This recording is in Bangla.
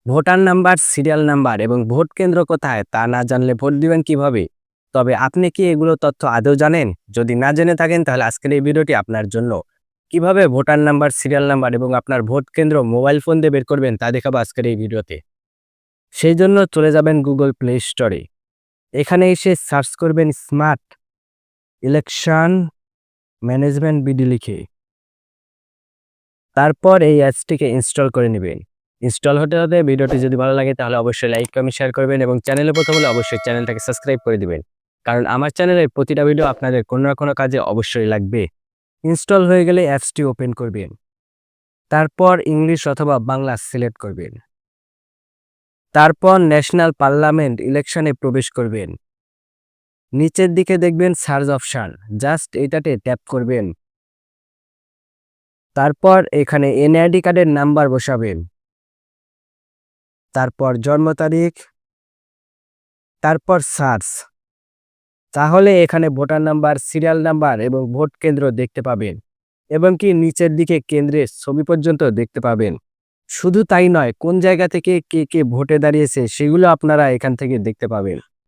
ভোটার নাম্বার, সিরিয়াল নাম্বার এবং ভোট কেন্দ্র কোথায় তা না জানলে ভোট দিবেন কিভাবে? তবে আপনি কি এগুলো তথ্য আদৌ জানেন? যদি না জেনে থাকেন তাহলে আজকের এই ভিডিওটি আপনার জন্য। কিভাবে ভোটার নাম্বার, সিরিয়াল নাম্বার এবং আপনার ভোট কেন্দ্র মোবাইল ফোন দিয়ে বের করবেন তা দেখাবো আজকের এই ভিডিওতে। সেই জন্য চলে যাবেন গুগল প্লে স্টোরে। এখানে এসে সার্চ করবেন স্মার্ট ইলেকশন ম্যানেজমেন্ট বিডি লিখে। তারপর এই অ্যাপসটিকে ইনস্টল করে নেবেন। ইনস্টল হতে হতে ভিডিওটি যদি ভালো লাগে তাহলে অবশ্যই লাইক, কমেন্ট, শেয়ার করবেন এবং চ্যানেলে প্রথম হলে অবশ্যই চ্যানেলটাকে সাবস্ক্রাইব করে দিবেন। কারণ আমার চ্যানেলের প্রতিটা ভিডিও আপনাদের কোনো না কোনো কাজে অবশ্যই লাগবে। ইনস্টল হয়ে গেলে অ্যাপসটি ওপেন করবেন। তারপর ইংলিশ অথবা বাংলা সিলেক্ট করবেন। তারপর ন্যাশনাল পার্লামেন্ট ইলেকশনে প্রবেশ করবেন। নিচের দিকে দেখবেন সার্চ অপশন, জাস্ট এটাতে ট্যাপ করবেন। তারপর এখানে এনআইডি কার্ডের নাম্বার বসাবেন। তারপর জন্ম তারিখ, তারপর সার্চ। তাহলে এখানে ভোটার নাম্বার, সিরিয়াল নাম্বার এবং ভোট কেন্দ্র দেখতে পাবেন এবং কি নিচের দিকে কেন্দ্রের ছবি পর্যন্ত দেখতে পাবেন। শুধু তাই নয়, কোন জায়গা থেকে কে কে ভোটে দাঁড়িয়েছে সেগুলো আপনারা এখান থেকে দেখতে পাবেন।